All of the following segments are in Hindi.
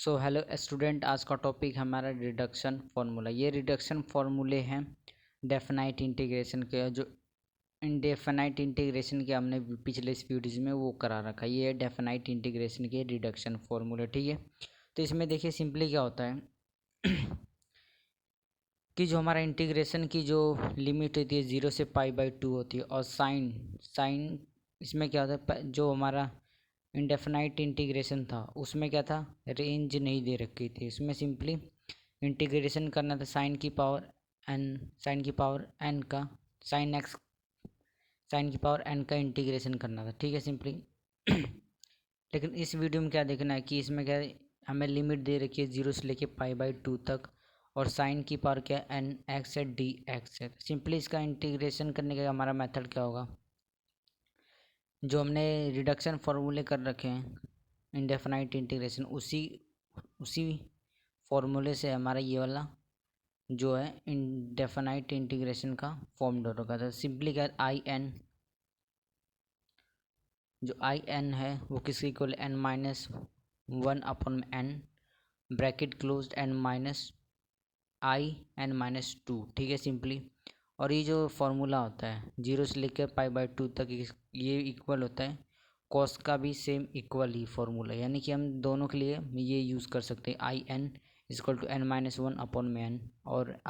सो हेलो स्टूडेंट, आज का टॉपिक हमारा रिडक्शन फार्मूला। ये रिडक्शन फार्मूले हैं डेफिनाइट इंटीग्रेशन के, जो इनडेफिनाइट इंटीग्रेशन के हमने पिछले इस वीडियोज़ में वो करा रखा है। ये है डेफिनाइट इंटीग्रेशन के रिडक्शन फार्मूले, ठीक है। तो इसमें देखिए सिंपली क्या होता है कि जो हमारा इंटीग्रेशन की जो लिमिट होती है 0 से π/2 होती है, और साइन इसमें क्या होता है, जो हमारा इंडेफिनाइट इंटीग्रेशन था उसमें क्या था, रेंज नहीं दे रखी थी। इसमें सिंपली इंटीग्रेशन करना था साइन की पावर एन का साइन की पावर एन का इंटीग्रेशन करना था, ठीक है सिंपली। लेकिन इस वीडियो में क्या देखना है कि इसमें क्या है, हमें लिमिट दे रखी है 0 से लेके π/2 तक, और साइन की पावर क्या है, एन एक्स है, डी एक्स है। सिंपली इसका इंटीग्रेशन करने का हमारा मेथड क्या होगा, जो हमने रिडक्शन फार्मूले कर रखे हैं इंडेफिनाइट इंटीग्रेशन, उसी फार्मूले से हमारा ये वाला जो है इंडेफिनाइट इंटीग्रेशन का फॉर्म डॉट होगा। तो सिंपली क्या, आई एन है वो किसके equal, n-1/n bracket closed n-2, ठीक है सिंपली। और ये जो फार्मूला होता है 0 से लेकर π/2 तक, ये इक्वल होता है कॉस का भी सेम इक्वल ही फार्मूला, यानी कि हम दोनों के लिए ये यूज़ कर सकते हैं IN=n-1/n, और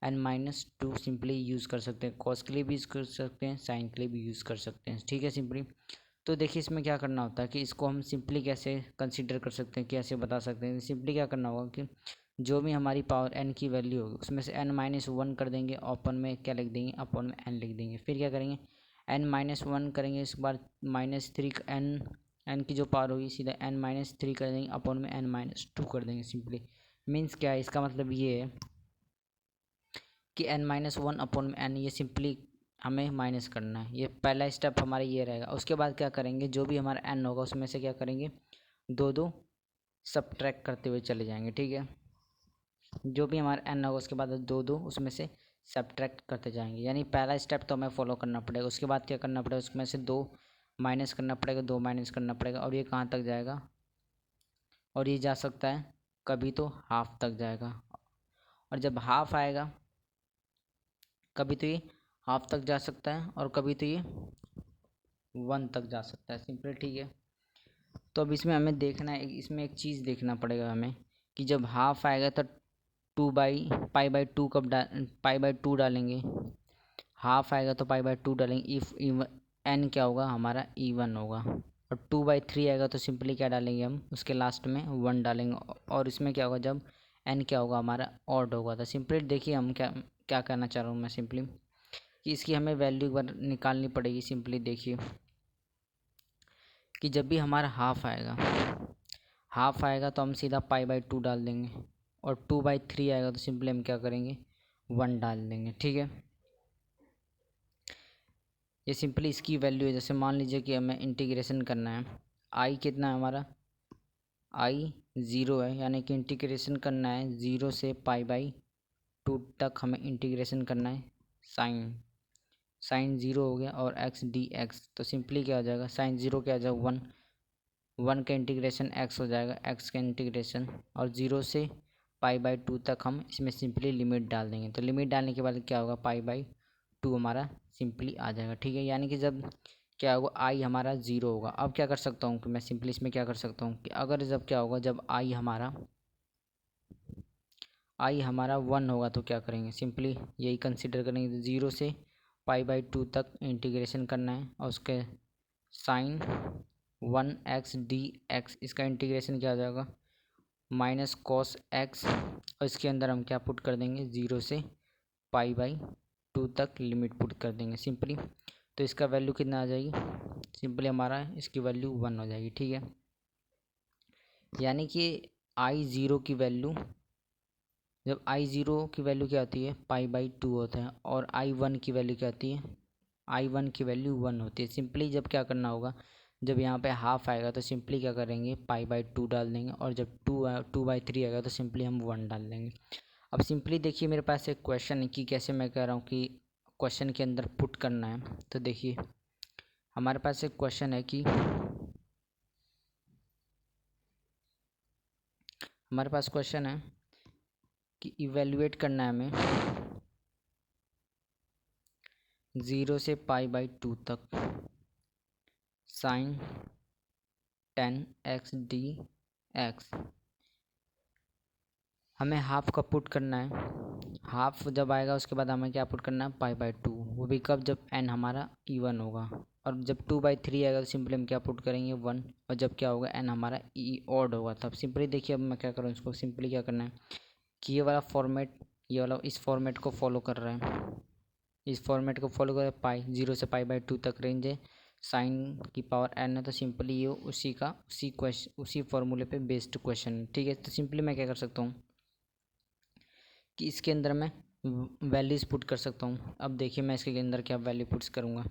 IN-2 सिंपली यूज़ कर सकते हैं, कॉस के लिए भी यूज़ कर सकते हैं, साइन के लिए भी यूज़ कर सकते हैं, ठीक है सिंपली। तो देखिए इसमें क्या करना होता है कि इसको हम सिंपली कैसे कंसीडर कर सकते हैं, कैसे बता सकते हैं। सिंपली क्या करना होगा कि जो भी हमारी पावर n की वैल्यू होगी उसमें से n-1 कर देंगे, ओपन में क्या लिख देंगे, अपन में n लिख देंगे। फिर क्या करेंगे, n-1 करेंगे, इसके बाद -3 n की जो पावर होगी सीधा n-3 कर देंगे, अपन में n-2 कर देंगे सिंपली। मीन्स क्या है, इसका मतलब ये है कि n-1 अपन में n, ये सिंपली हमें माइनस करना है। ये पहला स्टेप हमारा ये रहेगा। उसके बाद क्या करेंगे, जो भी हमारा n होगा उसमें से क्या करेंगे, दो सब्ट्रैक्ट करते हुए चले जाएंगे, ठीक है। जो भी हमारा n होगा उसके बाद दो उसमें से सब्ट्रैक्ट करते जाएंगे, यानी पहला स्टेप तो हमें फॉलो करना पड़ेगा। उसके बाद क्या करना पड़ेगा, उसमें से 2 माइनस करना पड़ेगा, 2 माइनस करना पड़ेगा, और ये कहाँ तक जाएगा, और ये जा सकता है कभी तो हाफ तक जाएगा, और जब हाफ आएगा कभी तो ये हाफ तक जा सकता है, और कभी तो ये 1 तक जा सकता है सिंपल, ठीक है। तो अब इसमें हमें देखना है, इसमें एक चीज़ देखना पड़ेगा हमें कि जब हाफ आएगा तो π/2 डालेंगे, हाफ आएगा तो π/2 डालेंगे, इफ़ n क्या होगा हमारा इवन होगा, और 2/3 आएगा तो सिंपली क्या डालेंगे हम, उसके लास्ट में 1 डालेंगे, और इसमें क्या होगा जब n क्या होगा हमारा ऑड होगा। तो सिंपली देखिए हम क्या क्या करना चाह रहा हूँ मैं, सिंपली कि इसकी हमें वैल्यू एक बार निकालनी पड़ेगी। सिंपली देखिए कि जब भी हमारा हाफ आएगा तो हम सीधा π/2 डाल देंगे, और 2/3 आएगा तो सिंपली हम क्या करेंगे, 1 डाल देंगे, ठीक है। ये सिंपली इसकी वैल्यू है। जैसे मान लीजिए कि हमें इंटीग्रेशन करना है, आई कितना है हमारा, आई 0 है, यानी कि इंटीग्रेशन करना है 0 से π/2 तक हमें इंटीग्रेशन करना है। साइन 0 हो गया, और एक्स डी एक्स, तो सिंपली क्या हो जाएगा, साइन 0 क्या हो जाएगा 1 का इंटीग्रेशन एक्स हो जाएगा, एक्स का इंटीग्रेशन, और 0 से π/2 तक हम इसमें सिंपली लिमिट डाल देंगे। तो लिमिट डालने के बाद क्या होगा, π/2 हमारा सिंपली आ जाएगा, ठीक है। यानी कि जब क्या होगा, आई हमारा 0 होगा। अब क्या कर सकता हूँ कि मैं सिंपली इसमें क्या कर सकता हूँ कि अगर जब क्या होगा, जब आई हमारा 1 होगा तो क्या करेंगे, सिंपली यही कंसिडर करेंगे, 0 से π/2 तक इंटीग्रेशन करना है, और उसके साइन 1x dx, इसका इंटीग्रेशन क्या आ जाएगा, माइनस कॉस एक्स, और इसके अंदर हम क्या पुट कर देंगे, 0 से π/2 तक लिमिट पुट कर देंगे सिंपली। तो इसका वैल्यू कितना आ जाएगी, सिंपली हमारा इसकी वैल्यू 1 हो जाएगी, ठीक है। यानी कि I0 की वैल्यू, जब I0 की वैल्यू क्या आती है, π/2 होता है, और I1 की वैल्यू क्या आती है, I1 की वैल्यू 1 होती है। सिंपली जब क्या करना होगा, जब यहाँ पे हाफ आएगा तो सिंपली क्या करेंगे, π/2 डाल देंगे, और जब 2/3 आएगा तो सिंपली हम 1 डाल देंगे। अब सिंपली देखिए मेरे पास एक क्वेश्चन है कि कैसे मैं कह रहा हूँ कि क्वेश्चन के अंदर पुट करना है। तो देखिए हमारे पास एक क्वेश्चन है कि हमारे पास क्वेश्चन है कि इवेल्युएट करना है हमें 0 से π/2 तक साइन 10x dx। हमें हाफ का पुट करना है, हाफ जब आएगा उसके बाद हमें क्या पुट करना है π/2, वो भी कब, जब n हमारा इवन होगा। और जब 2/3 आएगा तो सिंपली हम क्या पुट करेंगे 1, और जब क्या होगा n हमारा ऑड होगा तब। सिंपली देखिए अब मैं क्या करूँ, इसको सिंपली क्या करना है कि ये वाला फॉर्मेट, ये वाला इस फॉर्मेट को फॉलो कर रहा है, इस फॉर्मेट को फॉलो कर पाई 0 से π/2 तक रेंज है, साइन की पावर n है, तो सिंपली ये उसी फॉर्मूले पे बेस्ड क्वेश्चन है। ठीक है, तो सिंपली मैं क्या कर सकता हूँ कि इसके अंदर मैं वैल्यूज़ पुट कर सकता हूँ। अब देखिए मैं इसके अंदर क्या वैल्यू पुट्स करूँगा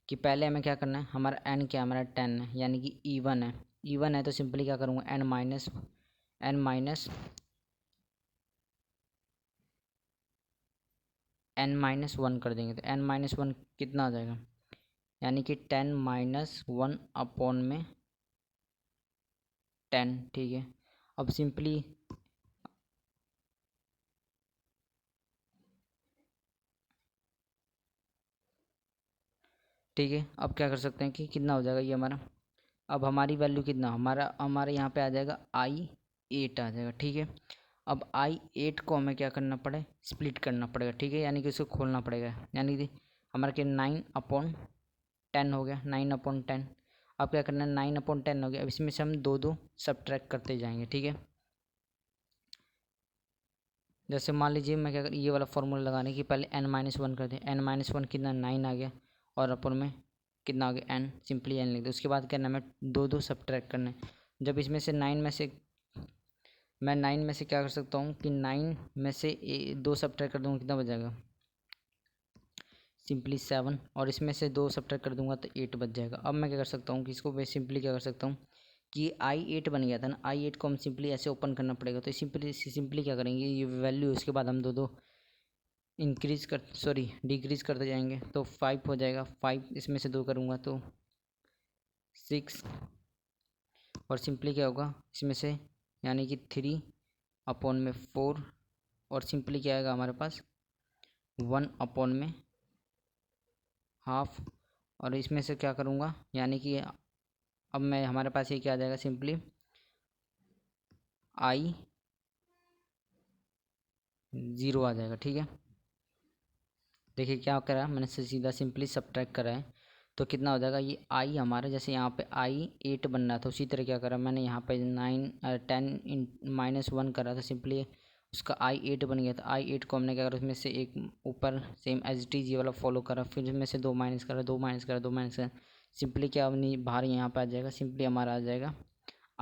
कि पहले हमें क्या करना है, हमारा n क्या, हमारा 10 है, यानी कि इवन है, इवन है तो सिंपली क्या करूँगा n माइनस 1 कर देंगे, तो n माइनस 1 कितना आ जाएगा, यानी कि 10 - 1 अपॉन में 10। ठीक है, अब सिंपली ठीक है, अब क्या कर सकते हैं कि कितना हो जाएगा ये हमारा, अब हमारी वैल्यू कितना, हमारे यहाँ पे आ जाएगा I8 आ जाएगा। ठीक है, अब I8 को हमें क्या करना पड़े, स्प्लिट करना पड़ेगा। ठीक है, यानी कि उसको खोलना पड़ेगा, यानी कि हमारा क्या 9/10 हो गया, 9/10। अब क्या करना है 9/10 हो गया, अब इसमें से हम दो दो सब्ट्रैक्ट करते जाएंगे। ठीक है, जैसे मान लीजिए मैं क्या कर, ये वाला फॉर्मूला लगाने की पहले n-1 कर दें, n-1 कितना 9 आ गया, और अपन में कितना आ गया n, सिंपली n लिख दो। उसके बाद क्या हमें दो दो सब्ट्रैक्ट करना है। जब इसमें से 9 में से मैं 9 में से क्या कर सकता हूँ कि 9 में से दो सब्ट्रैक्ट कर दूँगा, कितना बच जाएगा सिंपली 7, और इसमें से दो सब्ट्रैक्ट कर दूंगा तो 8 बच जाएगा। अब मैं क्या कर सकता हूँ कि इसको मैं सिंपली क्या कर सकता हूँ कि I8 बन गया था ना, I8 को हम सिंपली ऐसे ओपन करना पड़ेगा, तो सिंपली क्या करेंगे, ये वैल्यू उसके बाद हम दो दो डिक्रीज़ करते जाएंगे, तो 5 हो जाएगा, 5 इसमें से दो करूँगा तो 6, और सिंपली क्या होगा इसमें से, यानी कि 3/4, और सिंपली क्या आएगा हमारे पास 1/में हाफ, और इसमें से क्या करूँगा, यानी कि अब मैं हमारे पास ये क्या आ जाएगा सिंपली I0 आ जाएगा। ठीक है, देखिए क्या करा मैंने सीधा सिंपली सब्ट्रैक्ट करा है, तो कितना हो जाएगा ये I हमारा, जैसे यहाँ पे I8 बन रहा था उसी तरह क्या करा मैंने यहाँ पे 10 - 1 करा था, सिंपली उसका I8 बन गया था। I8 को हमने क्या करा, उसमें से एक ऊपर सेम एज इट इज़ ये वाला फॉलो करा, फिर उसमें से दो माइनस करा, दो माइनस करा, दो माइनस करा, सिंपली क्या अपनी बाहर यहाँ पे आ जाएगा, सिंपली हमारा आ जाएगा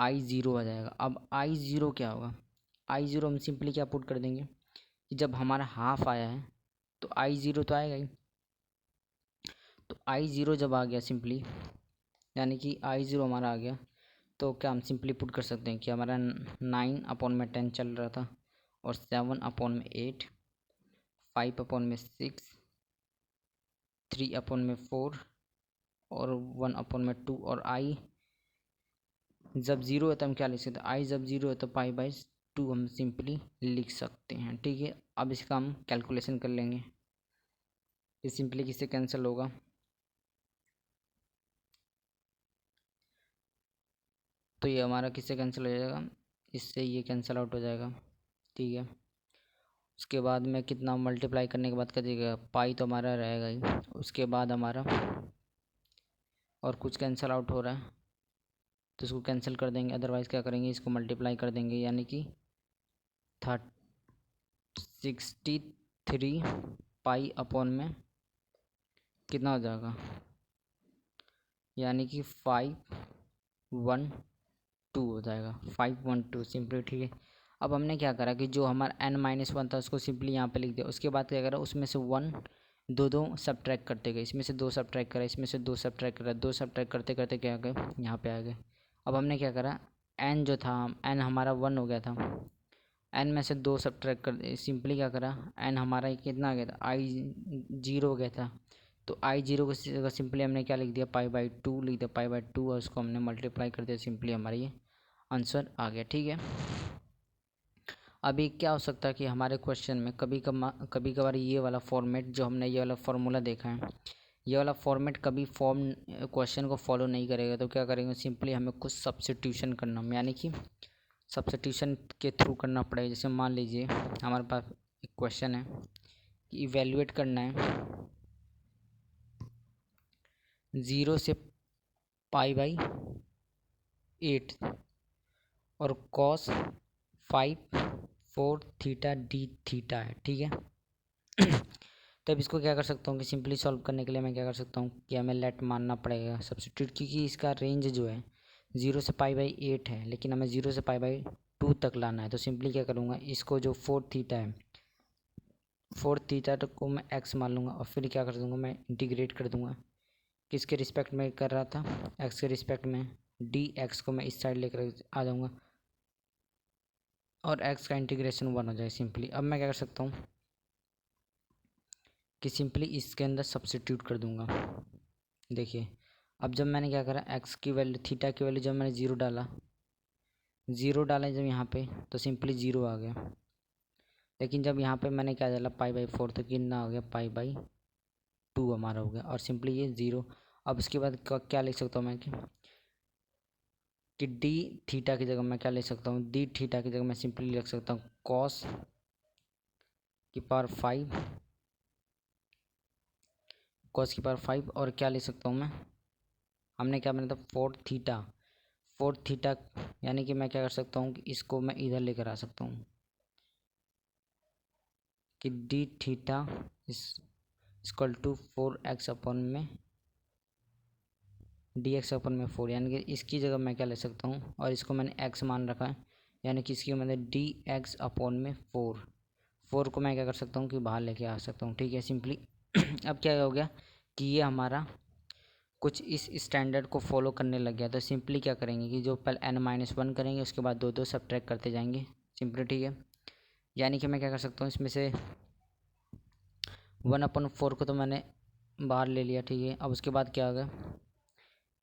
I0 आ जाएगा। अब I0 क्या होगा, I0 हम सिंपली क्या पुट कर देंगे कि जब हमारा हाफ आया है तो I0 तो आएगा ही, तो I0 जब आ गया सिंपली, यानी कि I0 हमारा आ गया, तो क्या हम सिंपली पुट कर सकते हैं कि हमारा 9/10 चल रहा था, और 7/8, 5/6, 3/4, और 1/2, और I जब ज़ीरो है तो हम क्या लिख सकते हैं, I जब ज़ीरो है तो π/2 हम सिंपली लिख सकते हैं। ठीक है, अब इसका हम कैलकुलेशन कर लेंगे, ये सिंपली किससे कैंसिल होगा, तो ये हमारा किससे कैंसिल हो जाएगा, इससे ये कैंसिल आउट हो जाएगा। ठीक है, उसके बाद में कितना मल्टीप्लाई करने के बाद कर देगा, पाई तो हमारा रहेगा ही, उसके बाद हमारा और कुछ कैंसिल आउट हो रहा है तो इसको कैंसिल कर देंगे, अदरवाइज़ क्या करेंगे इसको मल्टीप्लाई कर देंगे, यानी कि 63 पाई में कितना हो जाएगा, यानी कि 512 हो जाएगा, 512 सिंपली। ठीक है, अब हमने क्या करा कि जो हमारा n-1 था उसको सिंपली यहाँ पे लिख दिया, उसके बाद क्या करा उसमें से दो दो सब्ट्रैक्ट करते गए, इसमें से दो सब्ट्रैक्ट करा, इसमें से दो सब्ट्रैक्ट करा, दो सब्ट्रैक्ट करते करते क्या गए यहाँ पे आ गए। अब हमने क्या करा n जो था, n हमारा 1 हो गया था, n में से दो सब्ट्रैक्ट कर, सिंपली क्या करा n हमारा कितना आ गया था I0 हो गया था, तो I0 को सिंपली हमने क्या लिख दिया π/2 लिख दिया, π/2, और उसको हमने मल्टीप्लाई कर दिया, सिंपली हमारा ये आंसर आ गया। ठीक है, अभी क्या हो सकता है कि हमारे क्वेश्चन में कभी कभार ये वाला फॉर्मेट जो हमने ये वाला फार्मूला देखा है, ये वाला फॉर्मेट कभी क्वेश्चन को फॉलो नहीं करेगा। तो क्या करेंगे, सिंपली हमें कुछ सब्स्टिट्यूशन करना, यानी कि सब्स्टिट्यूशन के थ्रू करना पड़ेगा। जैसे मान लीजिए हमारे पास एक क्वेश्चन है कि इवेल्युएट करना है 0 से π/8 और cos 5 4 थीटा डी थीटा है, ठीक है। तो अब इसको क्या कर सकता हूँ कि सिंपली सॉल्व करने के लिए मैं क्या कर सकता हूँ कि हमें लेट मानना पड़ेगा सब्स्टिट्यूट, क्योंकि इसका रेंज जो है 0 से π/8 है, लेकिन हमें 0 से π/2 तक लाना है। तो सिंपली क्या करूँगा, इसको जो 4 थीटा है 4 थीटा तक को मैं एक्स मान लूँगा और फिर क्या कर दूँगा, मैं इंटीग्रेट कर दूँगा। किसके रिस्पेक्ट में कर रहा था, एक्स के रिस्पेक्ट में। डी एक्स को मैं इस साइड लेकर आ जाऊँगा और एक्स का इंटीग्रेशन 1 हो जाए सिंपली। अब मैं क्या कर सकता हूँ कि सिंपली इसके अंदर सब्स्टिट्यूट कर दूंगा। देखिए अब जब मैंने क्या करा, एक्स की वैल्यू थीटा की वैल्यू जब मैंने ज़ीरो डाला जब यहाँ पे, तो सिंपली ज़ीरो आ गया। लेकिन जब यहाँ पे मैंने क्या डाला π/4, तो कितना हो गया π/2 हमारा हो गया, और सिंपली ये ज़ीरो। अब इसके बाद क्या लिख सकता हूँ मैं कि डी थीटा की जगह मैं क्या ले सकता हूँ, डी थीटा की जगह मैं सिंपली लिख सकता हूँ कॉस की पावर 5 और क्या ले सकता हूँ मैं, हमने क्या बना था 4 थीटा, यानी कि मैं क्या कर सकता हूँ कि इसको मैं इधर लेकर आ सकता हूँ कि d theta equal to 4x अपन में dx/4, यानी कि इसकी जगह मैं क्या ले सकता हूँ, और इसको मैंने x मान रखा है, यानी कि इसकी मैंने dx/4 को मैं क्या कर सकता हूँ कि बाहर लेके आ सकता हूँ, ठीक है सिंपली। अब क्या हो गया कि ये हमारा कुछ इस स्टैंडर्ड को फॉलो करने लग गया। तो सिंपली क्या करेंगे कि जो पहले n-1 करेंगे, उसके बाद दो सब्ट्रैक्ट करते जाएंगे सिंपली, ठीक है। यानी कि मैं क्या कर सकता हूँ, इसमें से 1/4 को तो मैंने बाहर ले लिया, ठीक है। अब उसके बाद क्या होगा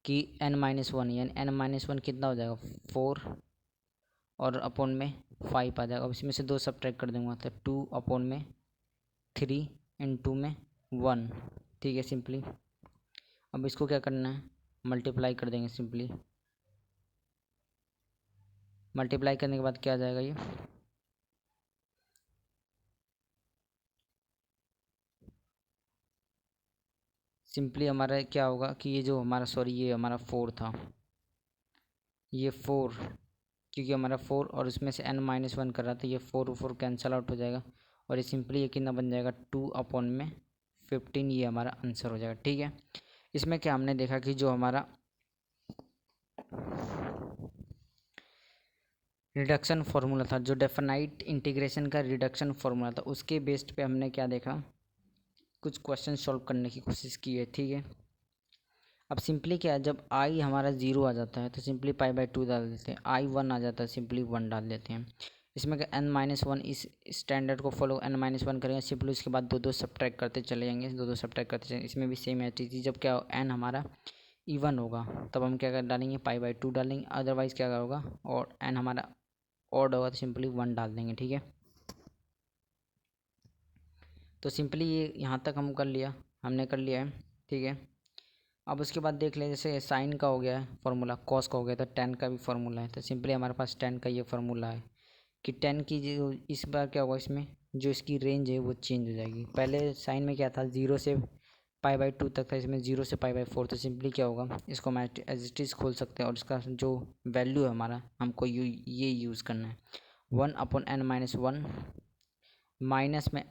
कि n-1, यानी n-1 कितना हो जाएगा 4 और अपॉन में 5 आ जाएगा। अब इसमें से दो सब्ट्रैक्ट कर दूंगा, तो 2/3 इंटू में 1, ठीक है सिंपली। अब इसको क्या करना है, मल्टीप्लाई कर देंगे सिंपली। मल्टीप्लाई करने के बाद क्या आ जाएगा, ये सिंपली हमारा क्या होगा कि ये जो हमारा ये हमारा 4 था, ये 4, क्योंकि हमारा 4 और उसमें से n-1 कर रहा था, ये 4 कैंसल आउट हो जाएगा, और ये सिंपली ये कितना बन जाएगा 2/15, ये हमारा आंसर हो जाएगा, ठीक है। इसमें क्या हमने देखा कि जो हमारा रिडक्शन फार्मूला था, जो डेफिनाइट इंटीग्रेशन का रिडक्शन फार्मूला था, उसके बेस्ड पे हमने क्या देखा, कुछ क्वेश्चन सॉल्व करने की कोशिश की है, ठीक है। अब सिंपली क्या है, जब आई हमारा 0 आ जाता है तो सिंपली π/2 डाल देते हैं, आई 1 आ जाता है सिंपली 1 डाल देते हैं। इसमें क्या n-1 इस स्टैंडर्ड को फॉलो n-1 करेंगे सिंपली, उसके बाद दो सब्ट्रैक्ट करते चले जाएंगे, दो सब्ट्रैक्ट करते चलेंगे। इसमें भी सेम है चीज़, जब क्या n हमारा इवन होगा तब हम क्या कर डालेंगे π/2 डालेंगे, अदरवाइज़ क्या होगा, और n हमारा ऑड होगा तो सिंपली 1 डाल देंगे, ठीक है। तो सिंपली ये यहाँ तक हमने कर लिया है, ठीक है। अब उसके बाद देख लें, जैसे साइन का हो गया है फार्मूला, कॉस का हो गया, तो टेन का भी फार्मूला है। तो सिंपली हमारे पास टेन का ये फार्मूला है कि टेन की जो इस बार क्या होगा, इसमें जो इसकी रेंज है वो चेंज हो जाएगी। पहले साइन में क्या था 0 से π/2 तक था, इसमें 0 से π/4। तो सिंपली क्या होगा, इसको हम एज इट इज़ खोल सकते हैं, और इसका जो वैल्यू है हमारा, हमको ये यूज़ करना है 1/n-1 माइनस में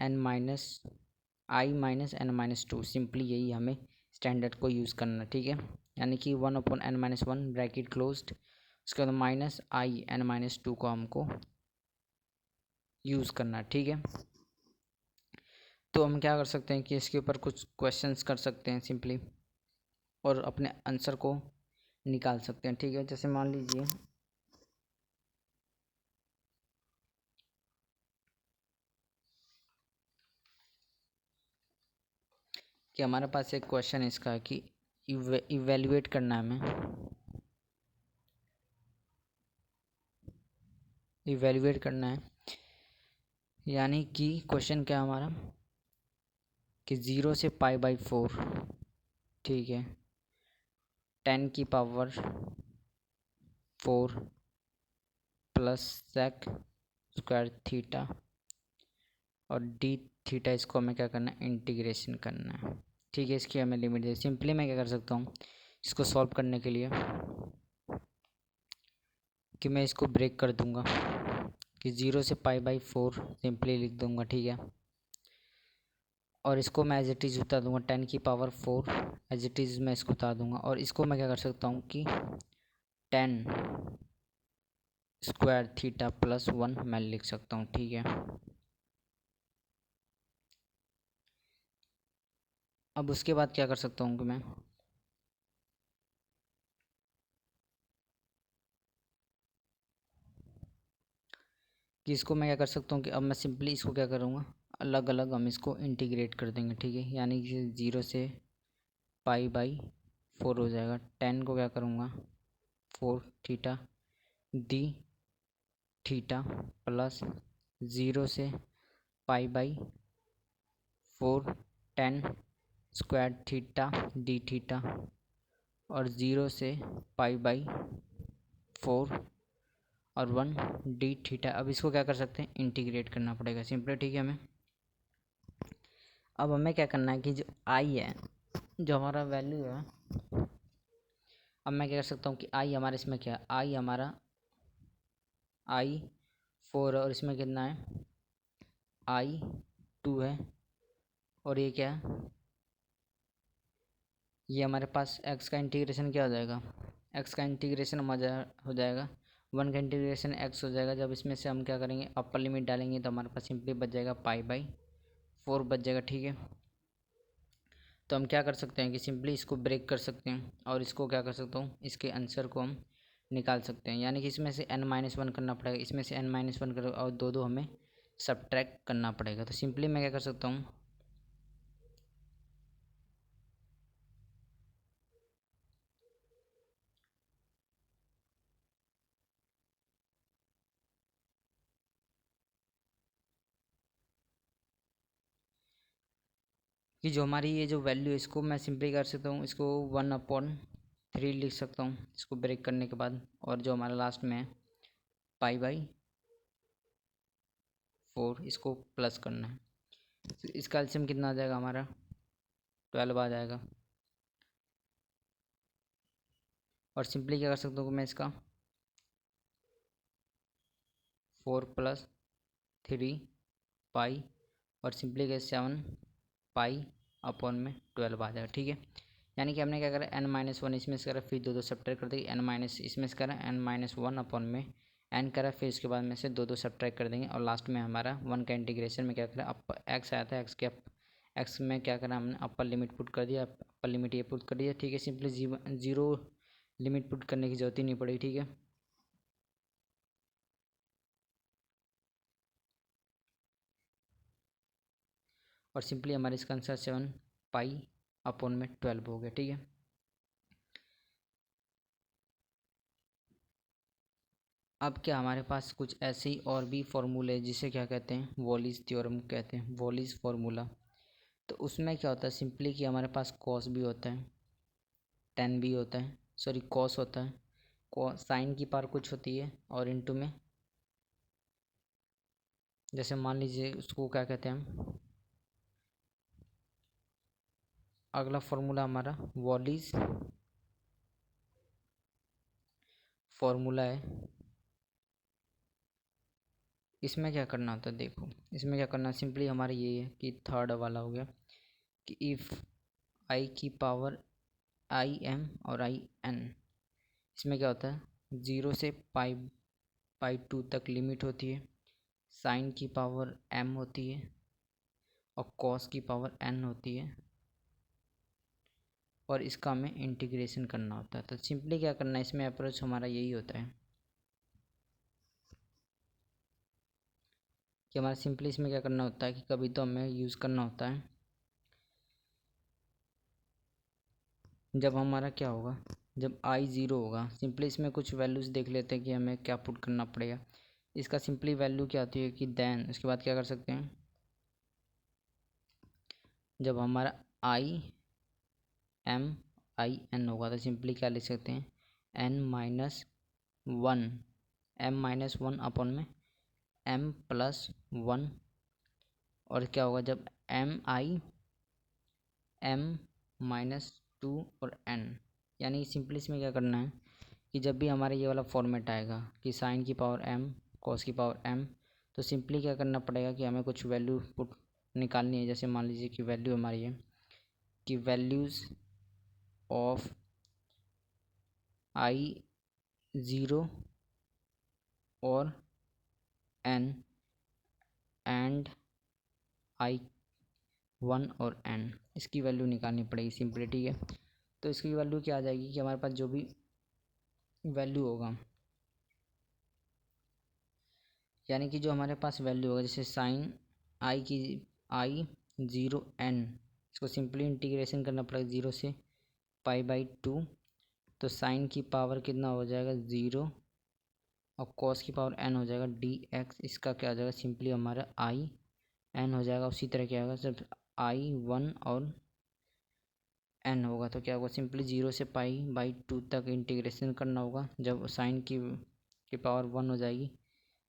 n-i-n-2, सिंपली यही हमें स्टैंडर्ड को यूज़ करना, ठीक है। यानी कि 1/n-1 ब्रैकेट क्लोज्ड, उसके बाद -i-n-2 को हमको यूज़ करना, ठीक है। तो हम क्या कर सकते हैं कि इसके ऊपर कुछ क्वेश्चंस कर सकते हैं सिंपली, और अपने आंसर को निकाल सकते हैं, ठीक है। जैसे मान लीजिए कि हमारे पास एक क्वेश्चन इसका है कि इवेल्युएट करना है हमें, इवेल्युएट करना है यानी कि क्वेश्चन क्या है हमारा कि 0 से π/4, ठीक है, 10 की power 4 plus sec square theta और डी थीटा, इसको हमें क्या करना है, इंटीग्रेशन करना है। ठीक है, इसकी हमें लिमिट दे। सिंपली मैं क्या कर सकता हूँ इसको सॉल्व करने के लिए कि मैं इसको ब्रेक कर दूंगा कि 0 से π/4 सिंपली लिख दूंगा, ठीक है, और इसको मैं एज इट इज़ उतार दूंगा 10 की पावर 4 एज इट इज़ मैं इसको उतार दूंगा। और इसको मैं क्या कर सकता हूँ कि 10 स्क्वायर थीटा प्लस 1 मैं लिख सकता हूँ, ठीक है। अब उसके बाद क्या कर सकता हूँ कि मैं कि इसको मैं क्या कर सकता हूँ कि अब मैं सिंपली इसको क्या करूँगा, अलग अलग हम इसको इंटीग्रेट कर देंगे, ठीक है। यानी कि 0 से π/4 हो जाएगा। 10 को क्या करूँगा 4 थीटा डी थीटा प्लस 0 से π/4 10 स्क्वायर थीटा डी थीटा और 0 से π/4 और 1 डी थीटा। अब इसको क्या कर सकते हैं, इंटीग्रेट करना पड़ेगा सिंपली, ठीक है। अब हमें क्या करना है कि जो आई है, जो हमारा वैल्यू है, अब मैं क्या कर सकता हूँ कि आई हमारा इसमें क्या है, आई हमारा I4 और इसमें कितना है I2 है। और ये क्या है, ये हमारे पास x का इंटीग्रेशन क्या हो जाएगा, x का इंटीग्रेशन हो जाएगा 1 का इंटीग्रेशन x हो जाएगा। जब इसमें से हम क्या करेंगे, अपर लिमिट डालेंगे तो हमारे पास सिंपली बच जाएगा π/4 बच जाएगा, ठीक है। तो हम क्या कर सकते हैं कि सिंपली इसको ब्रेक कर सकते हैं और इसको क्या कर सकता हूँ, इसके आंसर को हम निकाल सकते हैं। यानी कि इसमें से n-1 करना पड़ेगा, इसमें से n-1 कर और दो हमें सब्ट्रैक्ट करना पड़ेगा। तो सिंपली मैं क्या कर सकता हूँ कि जो हमारी ये जो वैल्यू है इसको मैं सिंपली कर सकता हूँ, इसको 1/3 लिख सकता हूँ इसको ब्रेक करने के बाद। और जो हमारा लास्ट में है π/4 इसको प्लस करना है। तो इसका एलसीएम कितना आ जाएगा हमारा 12 आ जाएगा। और सिंपली क्या कर सकता हूँ मैं इसका 4 + 3 पाई और सिंपली के 7 π/12 आ जाएगा, ठीक है। यानी कि हमने क्या करा n-1 इसमें से करा, फिर दो सब्ट्रैक्ट कर देंगे, n- इसमें से करा n-1 n करा, फिर उसके बाद में से दो सब्ट्रैक्ट कर देंगे और लास्ट में हमारा 1 का इंटीग्रेशन में क्या करा, x आया था, x में क्या करा हमने अपर लिमिट पुट कर दिया, अपर लिमिट ये पुट कर दिया, ठीक है। सिंपली 0 लिमिट पुट करने की जरूरत ही नहीं पड़ी, ठीक है। और सिंपली हमारे इसका आंसर 7 π/12 हो गया, ठीक है। अब क्या हमारे पास कुछ ऐसे ही और भी फार्मूले जिसे क्या कहते हैं, वॉलीज़ थ्योरम कहते हैं, वॉलीज़ फार्मूला। तो उसमें क्या होता है सिंपली कि हमारे पास कॉस भी होता है, टेन भी होता है, सॉरी कॉस होता है, साइन की पावर कुछ होती है और इनटू में जैसे मान लीजिए उसको क्या कहते हैं हम, अगला फार्मूला हमारा वॉलीज़ फार्मूला है। इसमें क्या करना होता है, देखो इसमें क्या करना है, सिंपली हमारा ये है कि थर्ड वाला हो गया कि इफ़ आई की पावर IM और IN, इसमें क्या होता है 0 से π/2 तक लिमिट होती है, साइन की पावर m होती है और कॉस की पावर n होती है और इसका हमें इंटीग्रेशन करना होता है। तो सिंपली क्या करना है, इसमें अप्रोच हमारा यही होता है कि हमारा सिंपली इसमें क्या करना होता है कि कभी तो हमें यूज़ करना होता है जब हमारा क्या होगा, जब I 0 होगा। सिंपली इसमें कुछ वैल्यूज़ देख लेते हैं कि हमें क्या पुट करना पड़ेगा। इसका सिंपली वैल्यू क्या आती है कि देन उसके बाद क्या कर सकते हैं, जब हमारा IM होगा तो सिंपली क्या लिख सकते हैं, n-1 m-1 अपॉन में m+1। और क्या होगा जब m-2 और n, यानी सिंपली इसमें क्या करना है कि जब भी हमारा ये वाला फॉर्मेट आएगा कि साइन की पावर m कॉस की पावर m, तो सिंपली क्या करना पड़ेगा कि हमें कुछ वैल्यू पुट निकालनी है। जैसे मान लीजिए कि वैल्यू हमारी है कि वैल्यूज़ ऑफ I0 और n एंड I1 और n, इसकी वैल्यू निकालनी पड़ेगी सिंपली, ठीक है। तो इसकी वैल्यू क्या आ जाएगी कि हमारे पास जो भी वैल्यू होगा, यानी कि जो हमारे पास वैल्यू होगा, जैसे साइन I0n, इसको सिंपली इंटीग्रेशन करना पड़ेगा 0 से π/2। तो साइन की पावर कितना हो जाएगा 0 और कॉस की पावर n हो जाएगा dx। इसका क्या हो जाएगा सिंपली हमारा IN हो जाएगा। उसी तरह क्या होगा जब I1 और n होगा तो क्या होगा सिंपली 0 से π/2 तक इंटीग्रेशन करना होगा। जब साइन की पावर 1 हो जाएगी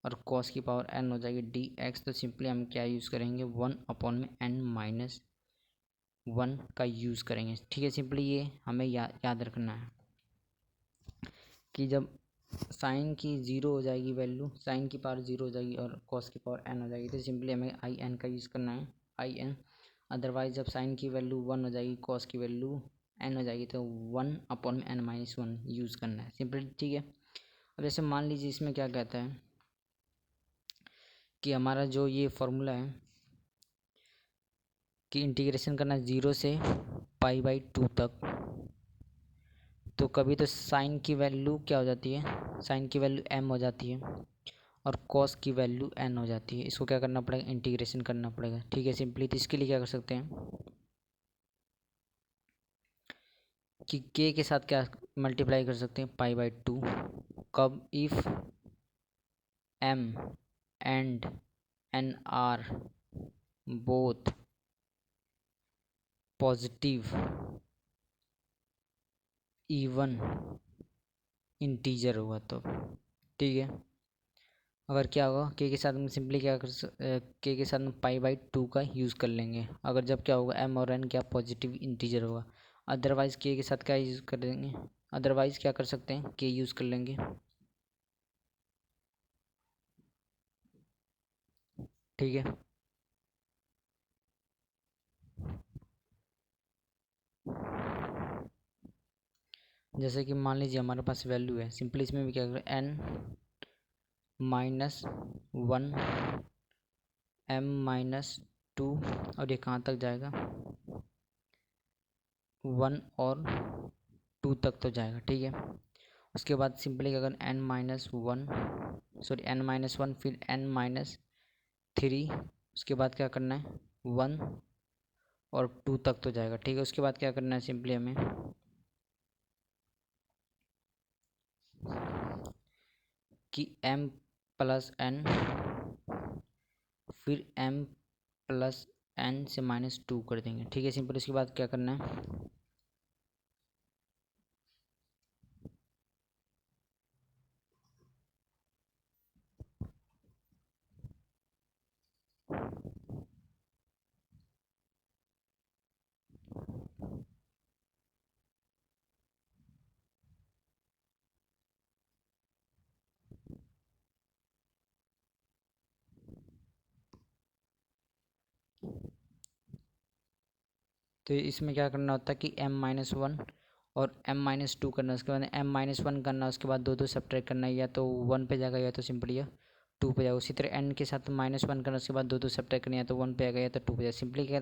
और कॉस की पावर n हो जाएगी dx, तो सिंपली हम क्या यूज़ करेंगे 1 अपॉन में n-1 का यूज़ करेंगे, ठीक है। सिंपली ये हमें याद रखना है कि जब साइन की 0 हो जाएगी वैल्यू, साइन की पावर 0 हो जाएगी और कॉस की पावर n हो जाएगी, तो सिंपली हमें IN का यूज़ करना है IN। अदरवाइज जब साइन की वैल्यू 1 हो जाएगी कॉस की वैल्यू n हो जाएगी तो 1 अपॉन में n-1 यूज़ करना है सिंपली, ठीक है। अब जैसे मान लीजिए इसमें क्या कहता है कि हमारा जो ये फॉर्मूला है कि इंटीग्रेशन करना 0 से π/2 तक, तो कभी तो साइन की वैल्यू क्या हो जाती है, साइन की वैल्यू m हो जाती है और कॉस की वैल्यू n हो जाती है। इसको क्या करना पड़ेगा इंटीग्रेशन करना पड़ेगा, ठीक है सिंपली। तो इसके लिए क्या कर सकते हैं कि k के साथ क्या मल्टीप्लाई कर सकते हैं π/2। कब if m and n are both positive even integer होगा तो, ठीक है। अगर क्या होगा के के साथ में सिंपली क्या के के साथ में π/2 का यूज़ कर लेंगे अगर जब क्या होगा m और n क्या पॉजिटिव इंटीजर होगा। अदरवाइज़ के साथ क्या यूज़ कर देंगे, अदरवाइज़ क्या कर सकते हैं के यूज़ कर लेंगे, ठीक है। जैसे कि मान लीजिए हमारे पास वैल्यू है, सिंपली इसमें भी क्या करें n-1 m-2 और ये कहाँ तक जाएगा 1 और 2 तक तो जाएगा, ठीक है। उसके बाद सिंपली क्या करें n-1 फिर n-3, उसके बाद क्या करना है 1 और 2 तक तो जाएगा, ठीक है। उसके बाद क्या करना है सिंपली हमें कि m+n फिर m+n से -2 कर देंगे, ठीक है सिंपल। उसके बाद क्या करना है तो इसमें क्या करना होता है कि m-1 और m-2 करना, उसके बाद m-1 करना, उसके बाद दो सब्ट्रैक्ट करना, या तो 1 पे जाएगा या तो सिंपली या 2 पे जाएगा। उसी तरह n के साथ -1 करना, उसके बाद दो सब्ट्रैक्ट करना, या तो 1 पे आएगा या तो 2 पे जाएगा। सिंपली क्या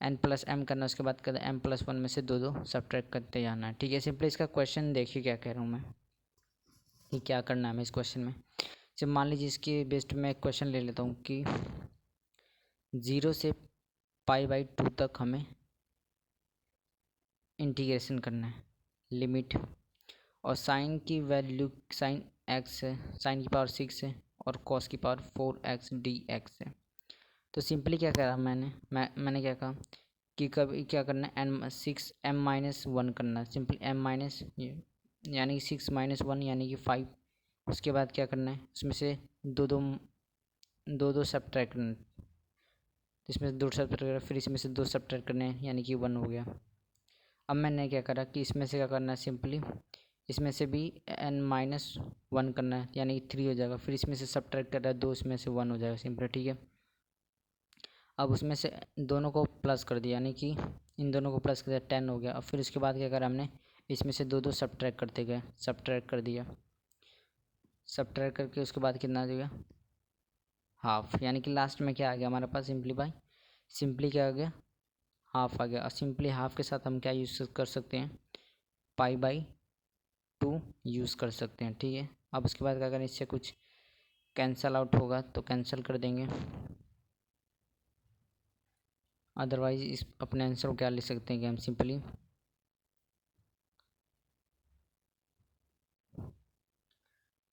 n+m करना, उसके बाद कहते हैं m+1 में से दो सब्ट्रैक्ट करते जाना है, ठीक है। सिंपली इसका क्वेश्चन देखिए क्या कह रहा हूँ मैं कि क्या करना है हमें इस क्वेश्चन में। जब मान लीजिए इसके बेस्ड में एक क्वेश्चन ले लेता हूँ कि 0 से π/2 तक हमें इंटीग्रेशन करना है लिमिट, और साइन की वैल्यू साइन एक्स है, साइन की पावर 6 है और कॉस की पावर 4x dx है। तो सिंपली क्या करा मैंने क्या कहा कि कभी क्या करना है, m करना है। सिंपली m माइनस यानी 6 - 1 यानी कि 5। उसके बाद क्या करना है, इसमें से दो सब्ट्रैक्ट करना है। इसमें से 2 सब्ट्रैक्ट करा, फिर इसमें से 2 सब्ट्रैक्ट करने हैं यानी कि 1 हो गया। अब मैंने क्या करा कि इसमें से क्या करना है, सिंपली इसमें से भी n-1 करना है यानी कि 3 हो जाएगा। फिर इसमें से सब्ट्रैक्ट कर रहा है 2, इसमें से 1 हो जाएगा सिंपल, ठीक है। अब उसमें से दोनों को प्लस कर दिया यानी कि इन दोनों को प्लस कर दिया, 10 हो गया। अब फिर उसके बाद क्या करा हमने, इसमें से 2 सब्ट्रैक्ट करते गए, सब्ट्रैक्ट कर दिया। सब्ट्रैक्ट करके उसके बाद कितना आ गया, हाफ। यानी कि लास्ट में क्या आ गया हमारे पास, सिंपली क्या आ गया, हाफ आ गया। और सिंपली हाफ के साथ हम क्या यूज़ कर सकते हैं, π/2 यूज़ कर सकते हैं, ठीक है। अब उसके बाद अगर इससे कुछ कैंसल आउट होगा तो कैंसिल कर देंगे, अदरवाइज इस अपने आंसर को क्या लिख सकते हैं कि हम सिंपली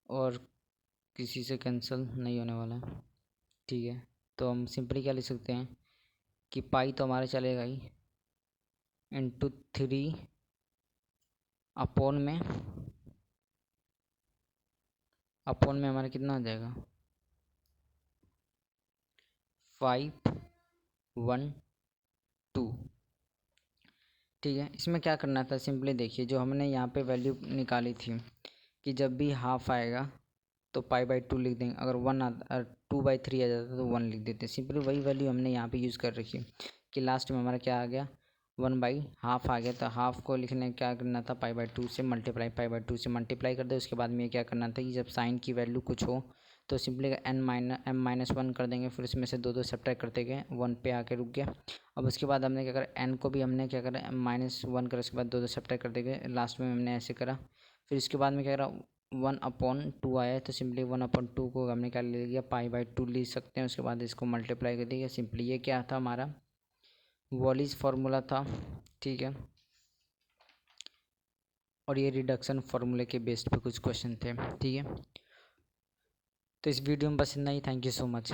और किसी से कैंसिल नहीं होने वाला है, ठीक है। तो हम सिंपली क्या लिख सकते हैं कि पाई तो हमारा चलेगा ही, इंटू 3 अपॉन में हमारा कितना आ जाएगा, 512, ठीक है। इसमें क्या करना था, सिंपली देखिए जो हमने यहाँ पे वैल्यू निकाली थी कि जब भी हाफ आएगा तो π/2 लिख देंगे, अगर 2/3 आ जाता तो 1 लिख देते। सिंपली वही वैल्यू हमने यहाँ पे यूज़ कर रखी है कि लास्ट में हमारा क्या आ गया, 1/2 आ गया। तो हाफ को लिखने क्या करना था, π/2 से मल्टीप्लाई कर दे। उसके बाद में क्या करना था कि जब साइन की वैल्यू कुछ हो तो सिंपली m-1 कर देंगे। फिर इसमें से 2 सब्ट्रैक्ट करते गए, 1 पे आके रुक गया। अब उसके बाद हमने क्या करा, n को भी हमने क्या करा, m-1 करा, उसके बाद 2 सब्ट्रैक्ट करते गए, लास्ट में हमने ऐसे करा। फिर इसके बाद में क्या करा, 1/2 आया है तो सिंपली 1/2 को हमने क्या ले लिया, π/2 लिख सकते हैं। उसके बाद इसको मल्टीप्लाई कर दिया। सिंपली ये क्या था, हमारा वॉलीज फार्मूला था, ठीक है। और ये रिडक्शन फार्मूले के बेस्ड पे कुछ क्वेश्चन थे, ठीक है। तो इस वीडियो में बस इतना ही, थैंक यू सो मच।